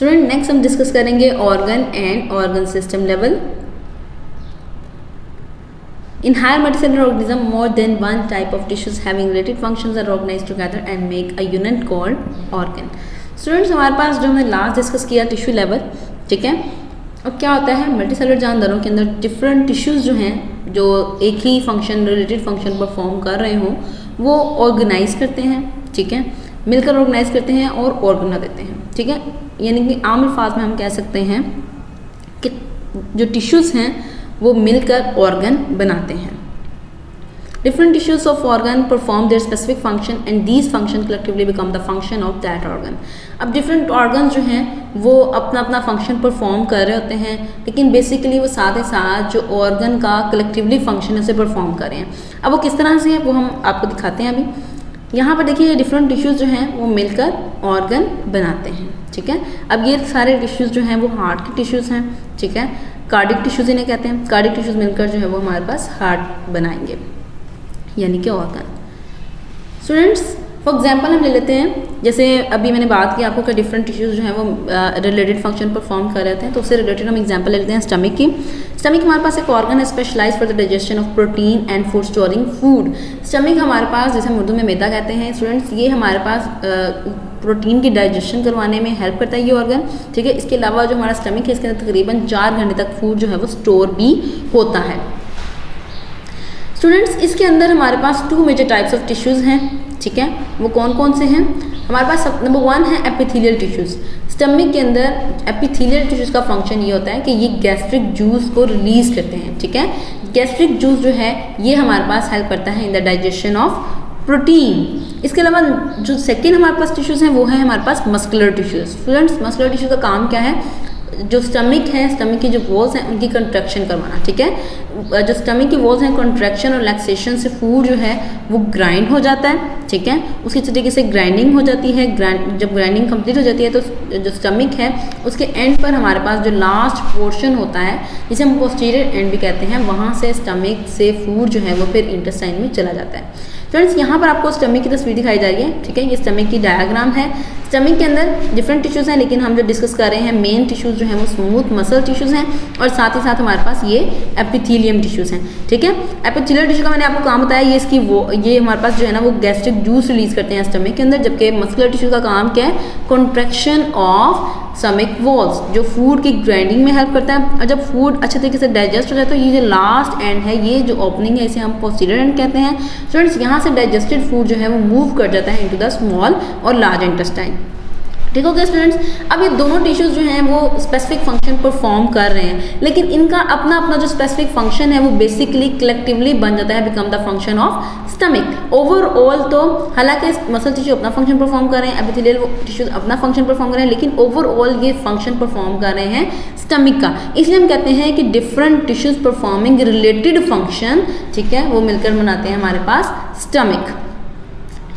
Student next हम discuss करेंगे organ and organ system level. In higher multicellular organism, more than one type of tissues having related functions are organized together and make a unit called organ. Students, हमारे पास जो हमने last discuss किया tissue level, ठीक है. अब क्या होता है मल्टीसेलुलर जानदारों के अंदर डिफरेंट टिश्यूज़ जो हैं जो एक ही फंक्शन रिलेटेड फंक्शन परफॉर्म कर रहे हों वो ऑर्गेनाइज करते हैं, ठीक है, मिलकर ऑर्गेनाइज करते हैं और ऑर्गन बना देते हैं, ठीक है. यानी कि आम अल्फाज में हम कह सकते हैं कि जो टिश्यूज़ हैं वो मिलकर ऑर्गन बनाते हैं. Different tissues of organ perform there specific function and these function collectively become the function of that organ. अब डिफरेंट ऑर्गन जो हैं वो अपना अपना फंक्शन परफॉर्म कर रहे होते हैं, लेकिन बेसिकली वो साथ ही साथ जो ऑर्गन का कलेक्टिवली फंक्शन है उसे परफॉर्म कर रहे हैं. अब वो किस तरह से है वो हम आपको दिखाते हैं. अभी यहाँ पर देखिए डिफरेंट टिश्यूज़ जो हैं वो मिलकर ऑर्गन बनाते हैं, ठीक है. अब ये सारे टिश्यूज़ जो हैं वो हार्ट के टिश्यूज़ हैं, ठीक है. कार्डिक टिश्यूज़ इन्हें कहते हैं. कार्डिक टिश्यूज़ मिलकर जो है वो हमारे पास हार्ट बनाएंगे यानी कि ऑर्गन. स्टूडेंट्स फॉर एग्जांपल हम ले लेते हैं, जैसे अभी मैंने बात की आपको कि डिफरेंट टिश्यूज़ जो हैं वो रिलेटेड फंक्शन परफॉर्म कर रहे थे, तो उससे रिलेटेड हम एग्जांपल ले लेते हैं स्टमक की. स्टमक हमारे पास एक ऑर्गन है specialise for the digestion of protein and food storing food. Stomach हमारे पास, जैसे हम उर्दू में मैदा कहते हैं स्टूडेंट्स, ये हमारे पास प्रोटीन की डाइजेशन करवाने में हेल्प करता है ये ऑर्गन, ठीक है. इसके अलावा जो हमारा स्टमक है इसके अंदर तकरीबन 4 घंटे तक फूड जो है वो स्टोर भी होता है. स्टूडेंट्स इसके अंदर हमारे पास 2 मेजर टाइप्स ऑफ टिश्यूज़ हैं, ठीक है. वो कौन कौन से हैं हमारे पास? नंबर 1 है एपिथेलियल टिश्यूज़. स्टमक के अंदर एपिथेलियल टिश्यूज़ का फंक्शन ये होता है कि ये गैस्ट्रिक जूस को रिलीज़ करते हैं, ठीक है. गैस्ट्रिक जूस जो है ये हमारे पास हेल्प करता है in the digestion of protein. इसके अलावा जो सेकेंड हमारे पास टिश्यूज़ हैं वो है हमारे पास muscular tissues. Students muscular tissue का काम क्या है? जो स्टमक है, स्टमक की जो वॉल्स हैं उनकी कंट्रैक्शन करवाना, ठीक है. जो स्टमक की वॉल्स हैं कंट्रैक्शन और रिलैक्सेशन से फूड जो है वो ग्राइंड हो जाता है, ठीक है. उसकी तरीके से ग्राइंडिंग हो जाती है. जब ग्राइंडिंग कंप्लीट हो जाती है तो जो स्टमक है उसके एंड पर हमारे पास जो लास्ट पोर्शन होता है जिसे हम पोस्टीरियर एंड भी कहते हैं, वहाँ से स्टमक से फूड जो है वो फिर इंटेस्टाइन में चला जाता है. फ्रेंड्स यहाँ पर आपको स्टमक की तस्वीर दिखाई जा रही है, ठीक है. ये स्टमक की डायग्राम है. स्टमक के अंदर डिफरेंट टिश्यूज़ हैं, लेकिन हम जो डिस्कस कर रहे हैं मेन टिश्यूज़ जो हैं वो स्मूथ मसल टिश्यूज़ हैं और साथ ही साथ हमारे पास ये एपिथेलियम टिश्यूज़ हैं, ठीक है. एपिथेलियल टिश्यू का मैंने आपको काम बताया, ये हमारे पास जो है ना वो गैस्ट्रिक जूस रिलीज़ करते हैं स्टमक के अंदर, जबकि मस्कुलर टिश्यू का काम क्या है? कॉन्ट्रैक्शन ऑफ स्टमक वॉल्स, जो फूड की ग्राइंडिंग में हेल्प करता है. और जब फूड अच्छे तरीके से डाइजेस्ट हो जाए तो ये जो लास्ट एंड है, ये जो ओपनिंग है, इसे हम पोस्टीरियर एंड कहते हैं. स्टूडेंट्स यहाँ से डाइजेस्टेड फूड जो है वो मूव कर जाता है इनटू द स्मॉल और लार्ज इंटेस्टाइन, ठीक हो गया स्टूडेंट्स. अब ये दोनों टिश्यूज़ जो हैं वो स्पेसिफिक फंक्शन परफॉर्म कर रहे हैं, लेकिन इनका अपना अपना जो स्पेसिफिक फंक्शन है वो बेसिकली कलेक्टिवली बन जाता है become the function of stomach. Overall तो हालांकि मसल टिश्यू अपना फंक्शन परफॉर्म कर रहे हैं, एपिथेलियल टिश्यूज अपना फंक्शन परफॉर्म कर रहे हैं, लेकिन ओवरऑल ये फंक्शन परफॉर्म कर रहे हैं स्टमक का. इसलिए हम कहते हैं कि different tissues performing related function, ठीक है, वो मिलकर बनाते हैं हमारे पास स्टमक.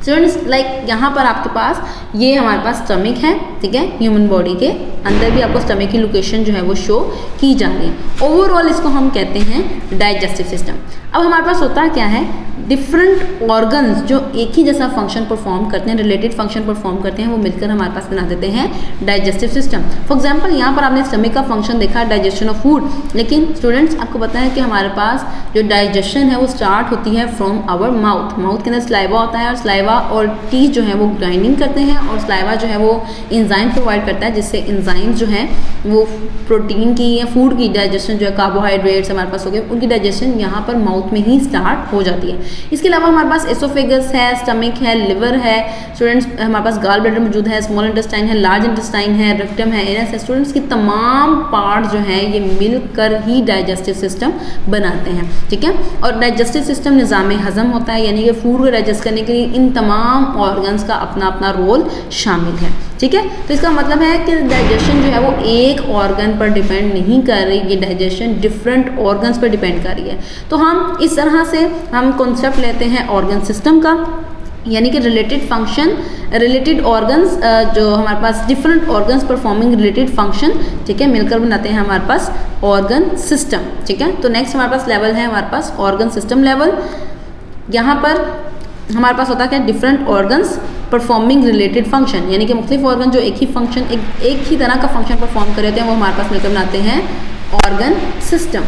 स्टूडेंट्स लाइक यहाँ पर आपके पास ये हमारे पास स्टमक है, ठीक है. ह्यूमन बॉडी के अंदर भी आपको स्टमक की लोकेशन जो है वो शो की जा रही है. ओवरऑल इसको हम कहते हैं डाइजेस्टिव सिस्टम. अब हमारे पास होता क्या है? डिफरेंट ऑर्गन्स जो एक ही जैसा फंक्शन परफॉर्म करते हैं, रिलेटेड फंक्शन परफॉर्म करते हैं, वो मिलकर हमारे पास बना देते हैं डाइजेस्टिव सिस्टम. फॉर एग्जांपल यहाँ पर आपने स्टमक का फंक्शन देखा डाइजेशन ऑफ फूड, लेकिन स्टूडेंट्स आपको पता है कि हमारे पास जो डाइजेशन है वो स्टार्ट होती है फ्रॉम आवर माउथ. माउथ के अंदर स्लाइवा होता है और स्लाइवा और टीथ जो है वो ग्राइंडिंग करते हैं और स्लाइवा जो है वो एंजाइम प्रोवाइड करता है, जिससे एंजाइम जो है वो प्रोटीन की या फूड की डाइजेशन जो है, कार्बोहाइड्रेट्स हमारे पास हो गए, उनकी डाइजेशन यहाँ पर माउथ में ही स्टार्ट हो जाती है. इसके अलावा हमारे पास एसोफेगस है, स्टमक है, लिवर है स्टूडेंट्स, हमारे पास गॉल ब्लैडर मौजूद है, स्मॉल इंटेस्टाइन है, लार्ज इंटेस्टाइन है, रेक्टम है, एनस है. स्टूडेंट्स की तमाम पार्ट जो है ये मिलकर ही डाइजेस्टिव सिस्टम बनाते हैं, ठीक है. और डाइजेस्टिव सिस्टम निज़ाम हज़म होता है, यानी कि फूड को डाइजेस्ट करने के लिए इन तमाम ऑर्गन्स का अपना अपना रोल शामिल है, ठीक है. तो इसका मतलब है कि डाइजेशन जो है वो एक ऑर्गन पर डिपेंड नहीं कर रही, ये डाइजेशन डिफरेंट ऑर्गन्स पर डिपेंड कर रही है. तो हम इस तरह से हम कॉन्सेप्ट लेते हैं ऑर्गन सिस्टम का, यानी कि रिलेटेड फंक्शन, रिलेटेड ऑर्गन्स, जो हमारे पास different organs performing related function, ठीक है, मिलकर बनाते हैं हमारे पास ऑर्गन सिस्टम, ठीक है. तो नेक्स्ट हमारे पास लेवल है हमारे पास ऑर्गन सिस्टम लेवल. यहाँ पर हमारे पास होता है क्या, different organs performing related function, यानी कि मुख्तलिफ ऑर्गन जो एक ही फंक्शन एक ही तरह का फंक्शन परफॉर्म कर रहे होते हैं, वो हमारे पास मिलकर बनाते हैं ऑर्गन सिस्टम।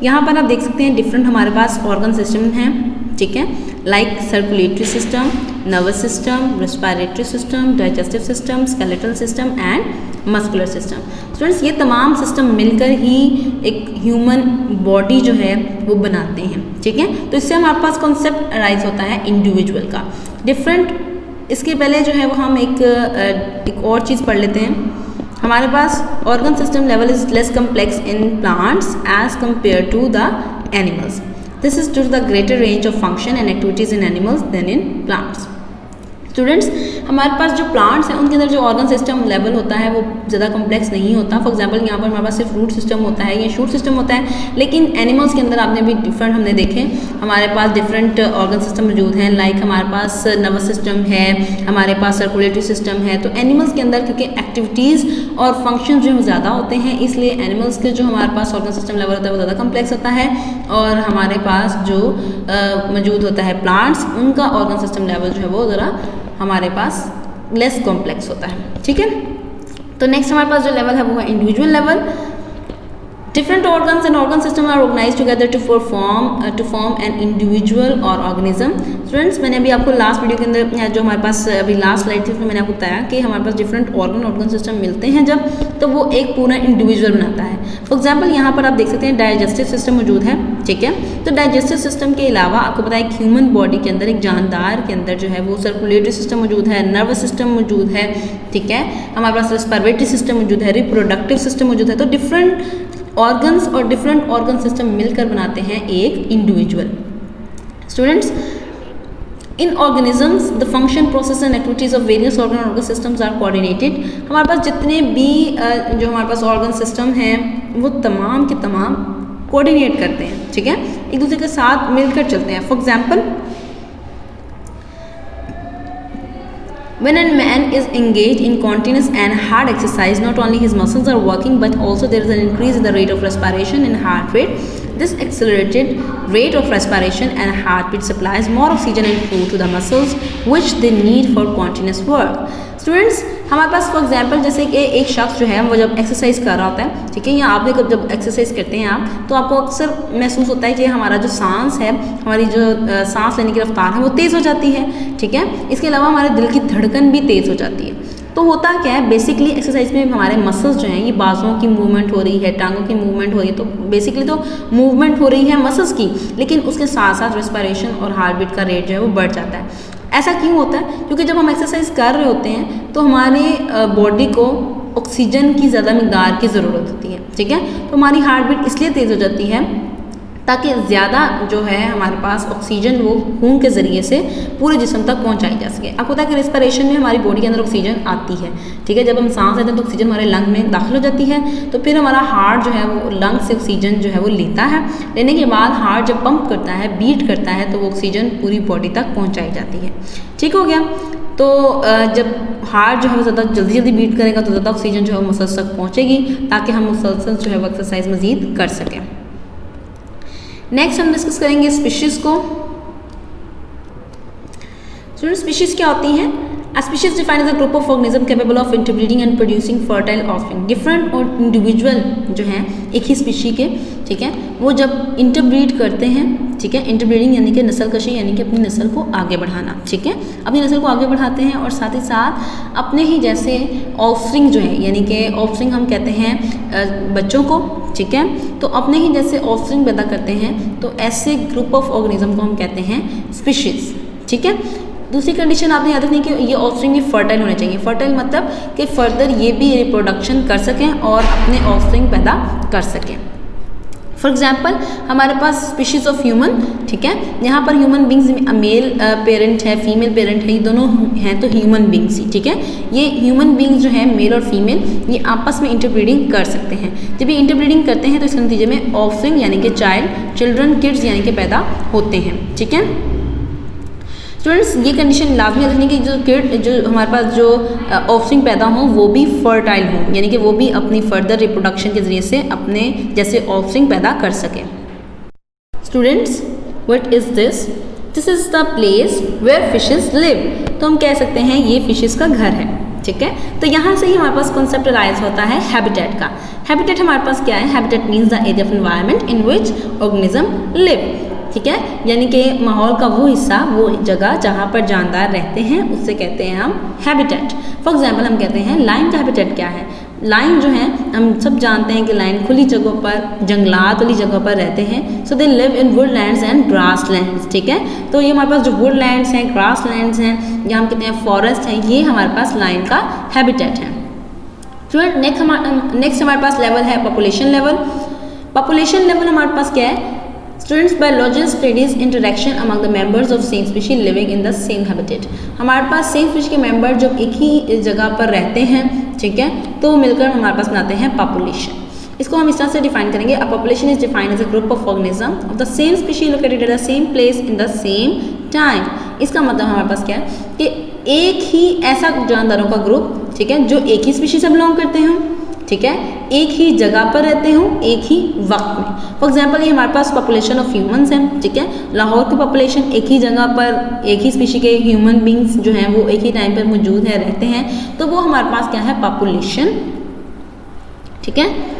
यहाँ पर आप देख सकते हैं डिफरेंट हमारे पास ऑर्गन सिस्टम हैं, ठीक है, like circulatory system, nervous system, respiratory system, digestive system, skeletal system and muscular system. Students ये तमाम सिस्टम मिलकर ही एक ह्यूमन बॉडी जो है वो बनाते हैं, ठीक है। तो इससे हमारे पास कॉन्सेप्ट अराइज होता है इंडिविजुअल का डिफरेंट। इसके पहले जो है वो हम एक और चीज़ पढ़ लेते हैं। हमारे पास organ system level is less complex in plants as compare to the animals. This is due to the greater range of function and activities in animals than in plants. Students हमारे पास जो प्लांट्स हैं उनके अंदर जो organ system level होता है वो ज़्यादा कम्प्लेक्स नहीं होता। फॉर एग्जांपल यहाँ पर हमारे पास सिर्फ रूट सिस्टम होता है या शूट सिस्टम होता है, लेकिन एनिमल्स के अंदर आपने भी डिफरेंट हमने देखे, हमारे पास डिफरेंट ऑर्गन सिस्टम मौजूद हैं। लाइक हमारे पास नर्वस सिस्टम है, हमारे पास सर्कुलेटरी सिस्टम है। तो एनिमल्स के अंदर क्योंकि एक्टिविटीज़ और फंक्शन जो है ज़्यादा होते हैं, इसलिए एनिमल्स के जो हमारे पास ऑर्गन सिस्टम लेवल होता है वो ज़्यादा कम्प्लेक्स होता है, और हमारे पास जो मौजूद होता है प्लांट्स, उनका ऑर्गन सिस्टम लेवल जो है वो ज़रा हमारे पास लेस कॉम्प्लेक्स होता है, ठीक है। तो नेक्स्ट हमारे पास जो लेवल है वो है individual level. Different organs and organ system are organized together to form an individual or organism. Students मैंने अभी आपको लास्ट वीडियो के अंदर जो हमारे पास अभी लास्ट स्लाइड थी उसमें मैंने आपको बताया कि हमारे पास डिफरेंट ऑर्गन सिस्टम मिलते हैं जब, तो वो एक पूरा इंडिविजुअल बनाता है। फॉर एग्जाम्पल यहाँ पर आप देख सकते हैं डाइजेस्टिव सिस्टम मौजूद है, ठीक है। तो डाइजेस्टिव सिस्टम के अलावा आपको पता है एक ह्यूमन बॉडी के अंदर, एक जानदार के अंदर जो है वो सर्कुलेटरी सिस्टम मौजूद है, नर्वस सिस्टम मौजूद है, ठीक है। हमारे पास रेस्पिरेटरी सिस्टम मौजूद है, रिप्रोडक्टिव सिस्टम मौजूद है। तो डिफरेंट ऑर्गन्स और डिफरेंट ऑर्गन सिस्टम मिलकर बनाते हैं एक individual. Students in organisms the function process and activities of various organ systems are coordinated. हमारे पास जितने भी जो हमारे पास ऑर्गन सिस्टम हैं वो तमाम के तमाम कोऑर्डिनेट करते हैं, ठीक है, एक दूसरे के साथ मिलकर चलते हैं। For example when a man is engaged in continuous and hard exercise, not only his muscles are working but also there is an increase in the rate of respiration and heart rate. This accelerated rate of respiration and heartbeat supplies more oxygen and food to the muscles which they need for continuous work. Students हमारे पास for example जैसे कि एक शख्स जो है वो जब exercise कर रहा होता है, ठीक है, या आपने जब एक्सरसाइज करते हैं आप, तो आपको अक्सर महसूस होता है कि हमारा जो सांस है, हमारी जो सांस लेने की रफ्तार है वो तेज़ हो जाती है, ठीक है। इसके अलावा हमारे दिल की धड़कन भी तेज़ हो जाती है। तो होता क्या है, बेसिकली एक्सरसाइज में हमारे मसल्स जो हैं, ये बाजुओं की मूवमेंट हो रही है, टांगों की मूवमेंट हो रही है, तो बेसिकली तो मूवमेंट हो रही है मसल्स की, लेकिन उसके साथ साथ रेस्पिरेशन और हार्ट बीट का रेट जो है वो बढ़ जाता है। ऐसा क्यों होता है? क्योंकि जब हम एक्सरसाइज कर रहे होते हैं तो हमारे बॉडी को ऑक्सीजन की ज़्यादा मिकदार की ज़रूरत होती है, ठीक है। तो हमारी हार्ट बीट इसलिए तेज़ हो जाती है ताकि ज़्यादा जो है हमारे पास ऑक्सीजन वो खून के ज़रिए से पूरे जिस्म तक पहुंचाई जा सके। आपको पता है कि रेस्पिरेशन में हमारी बॉडी के अंदर ऑक्सीजन आती है, ठीक है। जब हम सांस लेते हैं तो ऑक्सीजन हमारे लंग में दाखिल हो जाती है, तो फिर हमारा हार्ट जो है वो लंग से ऑक्सीजन जो है वो लेता है। लेने के बाद हार्ट जब पंप करता है, बीट करता है, तो वो ऑक्सीजन पूरी बॉडी तक पहुँचाई जाती है, ठीक हो गया। तो जब हार्ट जो है वो ज़्यादा जल्दी बीट करेगा तो ज़्यादा ऑक्सीजन जो है वो मसल्स तक पहुँचेगी, ताकि हम मुसलसल जो है वो एक्सरसाइज मज़ीद कर सकें। नेक्स्ट हम डिस्कस करेंगे स्पीशीज़ को। स्टूडेंट स्पीशीज़ क्या होती हैं? A species defined as a group of organisms capable of interbreeding and producing fertile offspring. Different और इंडिविजुअल जो हैं एक ही स्पीशी के, ठीक है, वो जब इंटरब्रीड करते हैं, ठीक है, इंटरब्रीडिंग यानी कि नस्ल कशी, यानी कि अपनी नस्ल को आगे बढ़ाना, ठीक है, अपनी नस्ल को आगे बढ़ाते हैं और साथ ही साथ अपने ही जैसे ऑफस्प्रिंग जो है, यानी कि ऑफस्प्रिंग हम कहते हैं बच्चों को, ठीक है, तो अपने ही जैसे ऑफस्प्रिंग पैदा करते हैं, तो ऐसे ग्रुप ऑफ ऑर्गेनिज्म को हम कहते हैं स्पीशीज़, ठीक है। दूसरी कंडीशन आपने याद रखनी कि ये ऑफस्प्रिंग भी फर्टाइल होने चाहिए। फर्टाइल मतलब कि फर्दर ये भी रिप्रोडक्शन कर सकें और अपने ऑफस्प्रिंग पैदा कर सकें। फॉर एग्जाम्पल हमारे पास स्पीशीज़ ऑफ ह्यूमन, ठीक है, यहाँ पर ह्यूमन बींग्स मेल पेरेंट है, फीमेल पेरेंट है, ये दोनों हैं, तो ह्यूमन बींग्स ही, ठीक है। ये ह्यूमन बींग्स जो है मेल और फीमेल, ये आपस में इंटरब्रीडिंग कर सकते हैं। जब ये इंटरब्रीडिंग करते हैं तो इसके नतीजे में ऑफस्प्रिंग यानी कि चिल्ड्रन, किड्स यानी कि पैदा होते हैं, ठीक है। स्टूडेंट्स ये कंडीशन लाजमी रखनी कि जो हमारे पास जो ऑफस्प्रिंग पैदा हों वो भी फर्टाइल हों, यानी कि वो भी अपनी फर्दर रिप्रोडक्शन के ज़रिए से अपने जैसे ऑफस्प्रिंग पैदा कर सकें। Students what is this? This is the place where fishes live. तो हम कह सकते हैं ये फिशेस का घर है, ठीक है। तो यहाँ से ही हमारे पास कॉन्सेप्ट राइज होता है हैबिटेट का। हैबिटेट हमारे पास क्या है? Habitat means the area of environment in which organism live, ठीक है। यानी कि माहौल का वो हिस्सा, वो जगह जहाँ पर जानदार रहते हैं उससे कहते हैं हम हैबिटेट। फॉर एग्जांपल हम कहते हैं लाइन का हैबिटेट क्या है? लाइन जो है हम सब जानते हैं कि लाइन खुली जगहों पर, जंगलात वाली जगहों पर रहते हैं। So they live in woodlands and grasslands, ठीक है। तो ये हमारे पास जो वुडलैंड्स हैं, ग्रासलैंड्स हैं, या हम कहते हैं फॉरेस्ट हैं, ये हमारे पास लाइन का हैबिटेट है। स्टूडेंट नेक्स्ट हमारे पास लेवल है पॉपुलेशन लेवल। पॉपुलेशन लेवल हमारे पास क्या है? Students biologist studies interaction among the members of same species living in the same habitat. हमारे पास सेम स्पीशीज के मेंबर जब एक ही जगह पर रहते हैं, ठीक है, तो मिलकर हमारे पास बनाते हैं पॉपुलेशन। इसको हम इस तरह से डिफाइन करेंगे, a population is defined as a group of organism of the same species located at the same place in the same time. इसका मतलब हमारे पास क्या है कि एक ही ऐसा जानदारों का ग्रुप, ठीक है, जो एक ही स्पीशीज से बिलोंग करते हों, ठीक है, एक ही जगह पर रहते हों एक ही वक्त में। फॉर एग्जाम्पल ये हमारे पास पॉपुलेशन ऑफ ह्यूमंस हैं, ठीक है। लाहौर की पॉपुलेशन एक ही जगह पर एक ही स्पीशी के ह्यूमन बींग्स जो हैं वो एक ही टाइम पर मौजूद है, रहते हैं, तो वो हमारे पास क्या है? पॉपुलेशन, ठीक है।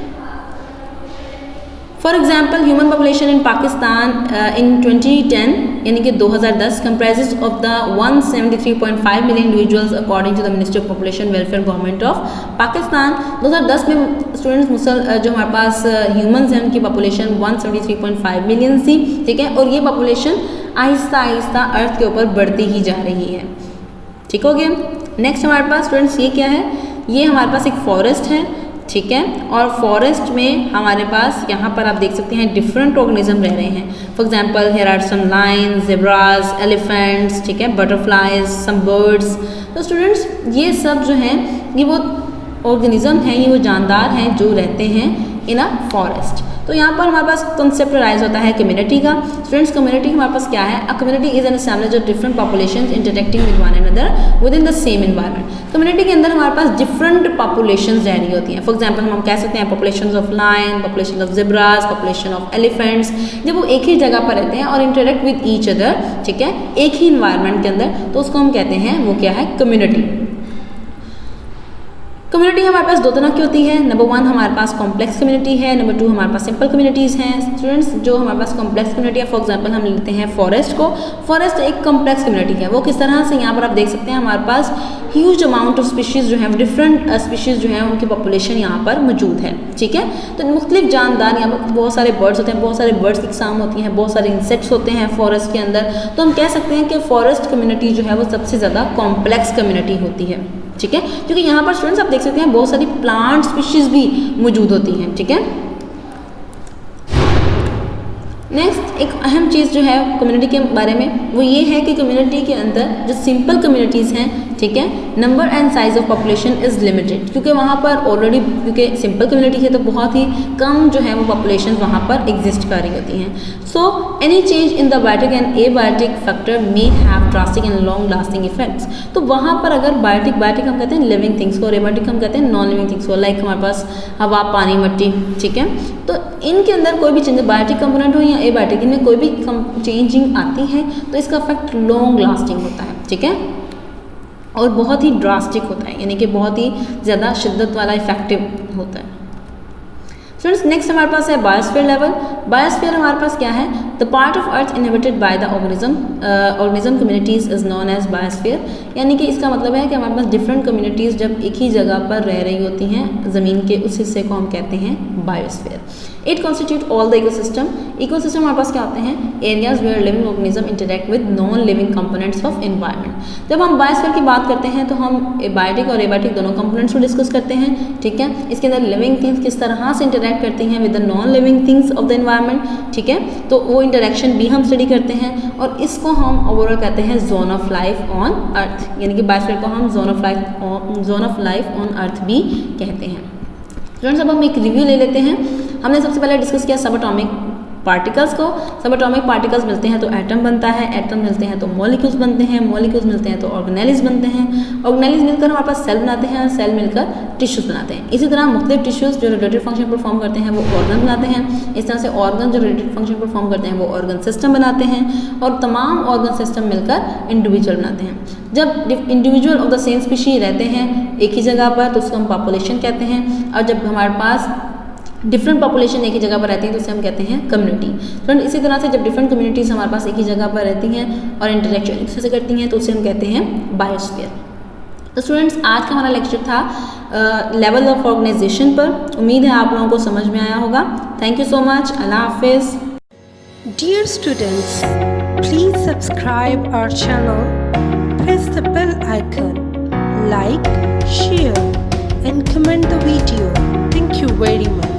For example human population in Pakistan in 2010 यानी कि 2010 comprises of the 173.5 million individuals according to the ministry of population welfare government of Pakistan. 2010 में स्टूडेंट्स जो हमारे पास ह्यूमंस हैं उनकी पॉपुलेशन 173.5 मिलियन थी, ठीक है, और ये पॉपुलेशन आहिस्ता आहिस्ता अर्थ के ऊपर बढ़ती ही जा रही है, ठीक हो गया। नेक्स्ट हमारे पास स्टूडेंट्स ये क्या है? ये हमारे पास एक फॉरेस्ट है, ठीक है, और फॉरेस्ट में हमारे पास यहाँ पर आप देख सकते हैं डिफरेंट ऑर्गेनिज्म रह रहे हैं। For example here are some lions, zebras, elephants, ठीक है, बटरफ्लाइज, सम बर्ड्स। तो स्टूडेंट्स ये सब जो हैं ये वो ऑर्गेनिज्म हैं, ये वो जानदार हैं जो रहते हैं इन अ फॉरेस्ट। तो यहाँ पर हमारे पास कॉन्सेप्ट राइज होता है कम्युनिटी का। स्टूडेंट्स कम्युनिटी हमारे पास क्या है? A community is an assemblage of different populations interacting with one another with in the same environment. Community के अंदर हमारे पास डिफरेंट पॉपुलेशंस रह रही होती हैं। फॉर एग्जांपल हम कह सकते हैं populations of lion, population of zebras, population of elephants. जब वो एक ही जगह पर रहते हैं और इंटरेक्ट विद ईच अदर, ठीक है, एक ही इन्वायरमेंट के अंदर, तो उसको हम कहते हैं वो क्या है? कम्युनिटी। कम्युनिटी हमारे पास दो तरह की होती है। नंबर 1 हमारे पास कॉम्प्लेक्स कम्युनिटी है, नंबर 2 हमारे पास सिंपल कम्युनिटीज़ हैं। स्टूडेंट्स जो हमारे पास कॉम्प्लेक्स कम्युनिटी है, फॉर एग्जांपल हम लेते हैं फॉरेस्ट को। फॉरेस्ट एक कॉम्प्लेक्स कम्युनिटी है। वो किस तरह से? यहाँ पर आप देख सकते हैं हमारे पास ह्यूज अमाउंट ऑफ स्पीशीज़ जो हैं, डिफरेंट स्पीशीज़ जो हैं उनकी पॉपुलेशन यहाँ पर मौजूद है, ठीक है। तो मुख्तलिफ जानदार, यहाँ पर बहुत सारे बर्ड्स होते हैं, बहुत सारे बर्ड्स की इकसाम होती हैं, बहुत सारे इंसेक्ट्स होते हैं फॉरेस्ट के अंदर। तो हम कह सकते हैं कि फॉरेस्ट कम्युनिटी जो है वो सबसे ज़्यादा कॉम्प्लेक्स कम्युनिटी होती है, ठीक है, क्योंकि यहाँ पर स्टूडेंट्स आप देख सकते हैं बहुत सारी प्लांट स्पीशीज भी मौजूद होती हैं, ठीक है। नेक्स्ट एक अहम चीज़ जो है कम्युनिटी के बारे में वो ये है कि कम्युनिटी के अंदर जो सिंपल कम्युनिटीज़ हैं, ठीक है, number and size of population is limited, क्योंकि वहाँ पर ऑलरेडी क्योंकि सिंपल कम्युनिटी है तो बहुत ही कम जो है वो पॉपुलेशन वहाँ पर एग्जिस्ट कर रही होती हैं। So any change in the biotic and abiotic factor may have drastic and long lasting effects. तो वहाँ पर अगर बायोटिक हम कहते हैं लिविंग थिंग्स को और एबायोटिक हम कहते हैं नॉन लिविंग थिंग्स को, लाइक हमारे पास हवा, पानी, मिट्टी, ठीक है। तो इनके अंदर कोई भी चेंज, बायोटिक कंपोनेंट हो या एबायोटिक, इनमें कोई भी चेंजिंग आती है तो इसका इफेक्ट लॉन्ग लास्टिंग होता है, ठीक है, और बहुत ही ड्रास्टिक होता है, यानी कि बहुत ही ज़्यादा शिद्दत वाला इफेक्टिव होता है। स्टूडेंट्स नेक्स्ट हमारे पास है बायोस्फीयर लेवल। बायोस्फीयर हमारे पास क्या है? The part of earth inhabited by the organism communities is known as biosphere. यानी कि इसका मतलब है कि हमारे पास डिफरेंट कम्युनिटीज़ जब एक ही जगह पर रह रही होती हैं ज़मीन के, उस हिस्से को हम कहते हैं biosphere. It constitute all the ecosystem. Ecosystem हमारे पास क्या होते हैं? Areas where living organism interact with non living components of environment. जब हम बायोस्फीयर की बात करते हैं तो हम बायोटिक और एबायोटिक दोनों कंपोनेंट्स को डिस्कस करते हैं, ठीक है। इसके अंदर लिविंग थिंग्स किस तरह से इंटरेक्ट करती हैं with the non living things of the environment, ठीक है, तो वो इंटरेक्शन भी हम स्टडी करते हैं और इसको हम ओवरऑल कहते हैं zone of life on earth, यानी कि बायोस्फीयर को हम zone of life on earth भी कहते हैं। स्टूडेंट्स अब हम एक रिव्यू ले लेते हैं। हमने सबसे पहले डिस्कस किया सब एटॉमिक पार्टिकल्स को। सब एटॉमिक पार्टिकल्स मिलते हैं तो एटम बनता है, एटम मिलते हैं तो मॉलिक्यूल्स बनते हैं, मॉलिक्यूल्स मिलते हैं तो ऑर्गेनेल्स बनते हैं, ऑर्गेनेल्स मिलकर हमारे पास सेल बनाते हैं और सेल मिलकर टिश्यूज बनाते हैं। इसी तरह मुख्तलिफ टिश्यूज जो रेगुलेटरी फंक्शन परफॉर्म करते हैं वो ऑर्गन बनाते हैं। इस तरह से ऑर्गन जो रेगुलेटरी फंक्शन परफॉर्म करते हैं वो ऑर्गन सिस्टम बनाते हैं और तमाम ऑर्गन सिस्टम मिलकर इंडिविजुअल बनाते हैं। जब individual of the same species रहते हैं एक ही जगह पर तो उसको हम पॉपुलेशन कहते हैं, और जब हमारे पास डिफरेंट पॉपुलेशन एक ही जगह पर रहती है तो उसे हम कहते हैं कम्युनिटी। फ्रेंड इसी तरह से जब डिफरेंट कम्युनिटीज़ हमारे पास एक ही जगह पर रहती हैं और इंटरेक्शन एक दूसरे से करती हैं तो उसे हम कहते हैं बायोस्फीयर। तो स्टूडेंट्स आज का हमारा लेक्चर था लेवल ऑफ ऑर्गेनाइजेशन पर। उम्मीद है आप लोगों को समझ में आया होगा। Thank you so much. अल्लाह हाफिज़। Dear students, please subscribe our channel, press the bell icon, like, share and comment the video. Thank you very much.